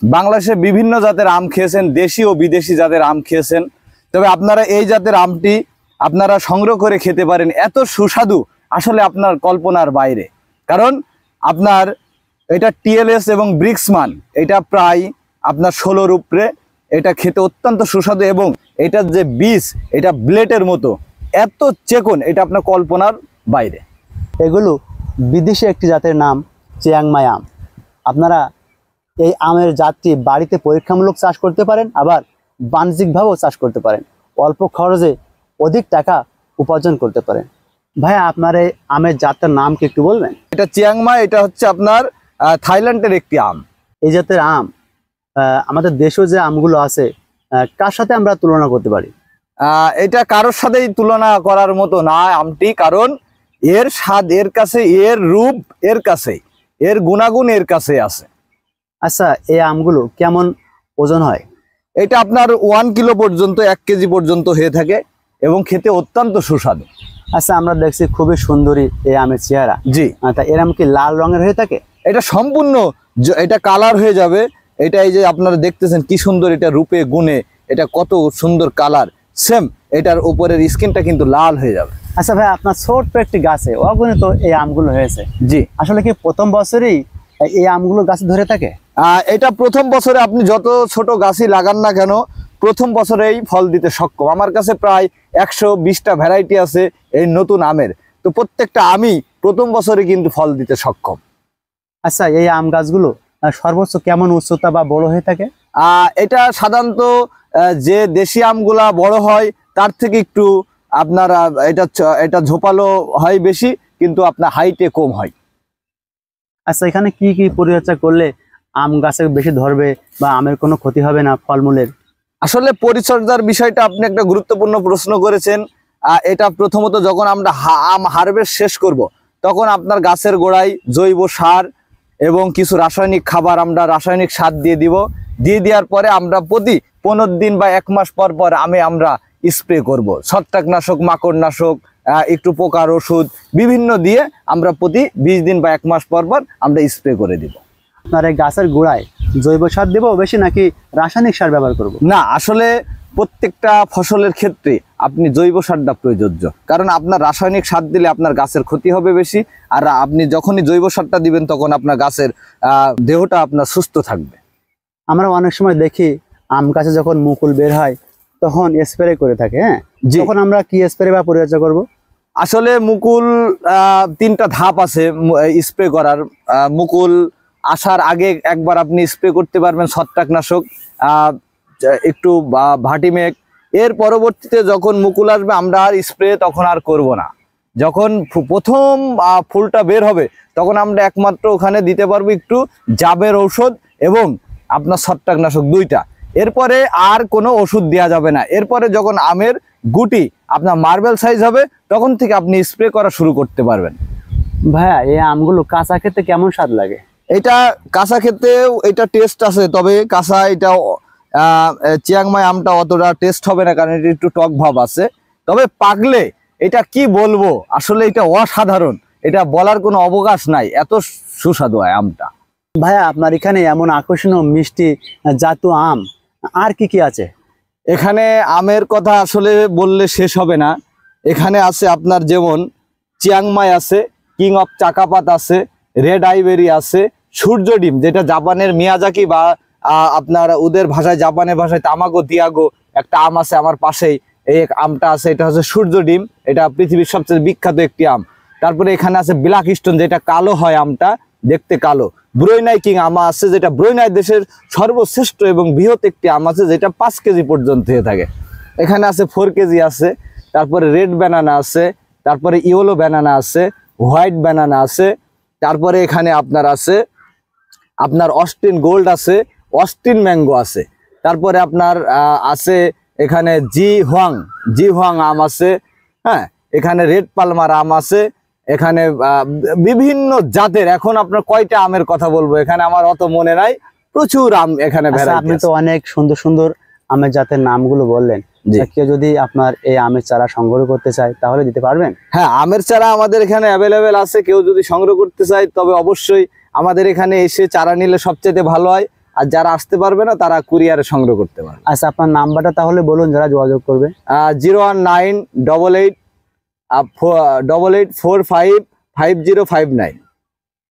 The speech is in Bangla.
বাংলাদেশে বিভিন্ন জাতের আম খেয়েছেন, দেশি ও বিদেশি জাতের আম খেয়েছেন, তবে আপনারা এই জাতের আমটি আপনারা সংগ্রহ করে খেতে পারেন। এত সুস্বাদু, আসলে আপনার কল্পনার বাইরে। কারণ আপনার এটা টিএলএস এবং ব্রিক্সমান, এটা প্রায় আপনার 16-র উপরে। এটা খেতে অত্যন্ত সুস্বাদু এবং এটার যে বীজ, এটা ব্লেডের মতো এত চেকন, এটা আপনার কল্পনার বাইরে। এগুলো বিদেশি একটি জাতের নাম চিয়াংমাই আম। আপনারা এই আমের জাতটি বাড়িতে পরীক্ষামূলক চাষ করতে পারেন, আবার বাণিজ্যিকভাবেও চাষ করতে পারেন। অল্প খরচে অধিক টাকা উপার্জন করতে পারেন। ভাইয়া, আপনার এই আমের জাতটার নাম কি একটু বলবেন? এটা চিয়াংমাই, এটা হচ্ছে আপনার থাইল্যান্ডের একটি আম। এই জাতের আম আমাদের দেশেও যে আমগুলো আছে, কার সাথে আমরা তুলনা করতে পারি? এটা কারোর সাথেই তুলনা করার মতো না আমটি, কারণ এর স্বাদ এর কাছে, এর রূপ এর কাছে, এর গুণাগুণ এর কাছে আছে। আচ্ছা, এই আমগুলো কেমন ওজন হয়? এটা আপনার 1 কিলো পর্যন্ত, 1 কেজি পর্যন্ত হয়ে থাকে এবং খেতে অত্যন্ত সুস্বাদু। আচ্ছা, আমরা দেখছি খুবই সুন্দরী এই আমের চেহারা। জি। তা এর আম কি লাল রঙের হয়ে থাকে? এটা সম্পূর্ণ এটা কালার হয়ে যাবে। এটা এই যে আপনারা দেখতেছেন কি সুন্দর, এটা রূপে গুণে এটা কত সুন্দর কালার, সেম এটার উপরের স্কিনটা কিন্তু লাল হয়ে যাবে। আচ্ছা ভাই, আপনার ছোট্ট একটি গাছে অগণিত এই আমগুলো হয়েছে। জি। আসলে কি প্রথম বছরেই এই আমগুলো গাছে ধরে থাকে? এটা প্রথম বছরে আপনি যত ছোট গাছই লাগান না কেন, প্রথম বছরেই ফল দিতে সক্ষম। আমার কাছে প্রায় 120টা ভ্যারাইটি আছে এই নতুন আমের, তো প্রত্যেকটা আমি প্রথম বছরে কিন্তু ফল দিতে সক্ষম। আচ্ছা, এই আম গাছগুলো সর্বোচ্চ কেমন উচ্চতা বা বড় হয়ে থাকে? এটা সাধারণত যে দেশি আমগুলা বড় হয় তার থেকে একটু আপনার এটা ঝোপালো হয় বেশি, কিন্তু আপনার হাইটে কম হয়। আচ্ছা, এখানে কি কি পরিচর্যা করলে আম গাছে বেশি ধরবে বা আমের কোনো ক্ষতি হবে না ফলমূলের? আসলে পরিচর্যার বিষয়টা আপনি একটা গুরুত্বপূর্ণ প্রশ্ন করেছেন। এটা প্রথমত যখন আমরা আম হারভেস্ট শেষ করব, তখন আপনার গাছের গোড়ায় জৈব সার এবং কিছু রাসায়নিক খাবার, আমরা রাসায়নিক সার দিয়ে দিব। দিয়ে দেওয়ার পরে আমরা প্রতি 15 দিন বা 1 মাস পর পর আমরা স্প্রে করব। ছত্রাকনাশক, মাকড়নাশক, একটু পোকার ওষুধ বিভিন্ন দিয়ে আমরা প্রতি 20 দিন বা 1 মাস পর পর আমরা স্প্রে করে দিব। আপনার এই গাছের গোড়ায় জৈব সার দেবো বেশি নাকি রাসায়নিক সার ব্যবহার করব? না, আসলে প্রত্যেকটা ফসলের ক্ষেত্রে আপনি জৈব সারটা প্রযোজ্য, কারণ আপনার রাসায়নিক সার দিলে আপনার গাছের ক্ষতি হবে বেশি। আর আপনি যখনই জৈব সারটা দিবেন তখন আপনার গাছের দেহটা আপনার সুস্থ থাকবে। আমরা অনেক সময় দেখি আম গাছে যখন মুকুল বের হয় তখন স্প্রে করে থাকে। হ্যাঁ, তখন আমরা কি স্প্রে বা পরিচর্যা করব? আসলে মুকুল 3টা ধাপ আছে স্প্রে করার। মুকুল আসার আগে একবার আপনি স্প্রে করতে পারবেন ছত্রাকনাশক, একটু ভাটিমেক। এর পরবর্তীতে যখন মুকুল আসবে আমরা আর স্প্রে তখন আর করব না। যখন প্রথম ফুলটা বের হবে তখন আমরা একমাত্র ওখানে দিতে পারবো একটু জাবের ঔষধ এবং আপনার ছত্রাকনাশক 2টা। এরপরে আর কোনো ওষুধ দেওয়া যাবে না। এরপরে যখন আমের গুটি আপনার মার্বেল সাইজ হবে তখন থেকে আপনি স্প্রে করা শুরু করতে পারবেন। ভাইয়া, এই আমগুলো কাঁচা খেতে কেমন স্বাদ লাগে? এটা কাঁচা খেতেও এটা টেস্ট আছে, তবে কাঁচা এটা চিয়াংমাই আমটা অতটা টেস্ট হবে না, কারণ এটা একটু টক ভাব আছে। তবে পাকলে এটা কি বলবো, আসলে এটা অসাধারণ, এটা বলার কোনো অবকাশ নাই, এত সুস্বাদু হয় আমটা। ভাইয়া, আপনার এখানে এমন আকর্ষণীয় মিষ্টি জাতীয় আম আর কি কি আছে? এখানে আমের কথা আসলে বললে শেষ হবে না। এখানে আছে আপনার যেমন চিয়াংমাই আছে, কিং অফ চাকাপাত আছে, রেড আইবেরি আছে, সূর্য ডিম যেটা জাপানের মিয়াজাকি বা আপনার ওদের ভাষায়, জাপানের ভাষায় তামাগো দিয়াগো একটা আম আছে আমার পাশেই, এই আমটা আছে, এটা হচ্ছে সূর্য ডিম। এটা পৃথিবীর সবচেয়ে বিখ্যাত একটি আম। তারপরে এখানে আছে ব্ল্যাক স্টোন, যেটা কালো হয়, আমটা দেখতে কালো। ব্রুনাই কিং আম আছে, যেটা ব্রুনাই দেশের সর্বশ্রেষ্ঠ এবং বৃহৎ একটি আম আছে, যেটা 5 কেজি পর্যন্ত হয়ে থাকে। এখানে আছে 4 কেজি আছে। তারপরে রেড ব্যানানা আছে, তারপরে ইয়েলো ব্যানানা আছে, হোয়াইট ব্যানানা আছে। তারপরে এখানে আপনার অস্টিন গোল্ড আছে, অস্টিন ম্যাঙ্গো আছে। তারপরে আপনার আছে এখানে জি হোয়াং আম আছে। হ্যাঁ, এখানে রেড পালমার আম আছে। এখানে বিভিন্ন জাতের, এখন আপনার কয়টা আমের কথা বলবো, এখানে আমার অত মনে নাই, প্রচুর আম এখানে। আপনি তো অনেক সুন্দর সুন্দর আমের জাতের নামগুলো বললেন। কেউ যদি আপনার এই আমের চারা সংগ্রহ করতে চায় তাহলে দিতে পারবেন? হ্যাঁ, আমের চারা আমাদের এখানে অ্যাভেলেবেল আছে। কেউ যদি সংগ্রহ করতে চায় তবে অবশ্যই আমাদের এখানে এসে চারা নিলে সবচেয়ে ভালো হয়। আর যারা আসতে পারবে না তারা কুরিয়ারে সংগ্রহ করতে পারবে। আচ্ছা, আপনার নাম্বারটা তাহলে বলুন যারা যোগাযোগ করবে। 01988 88455059।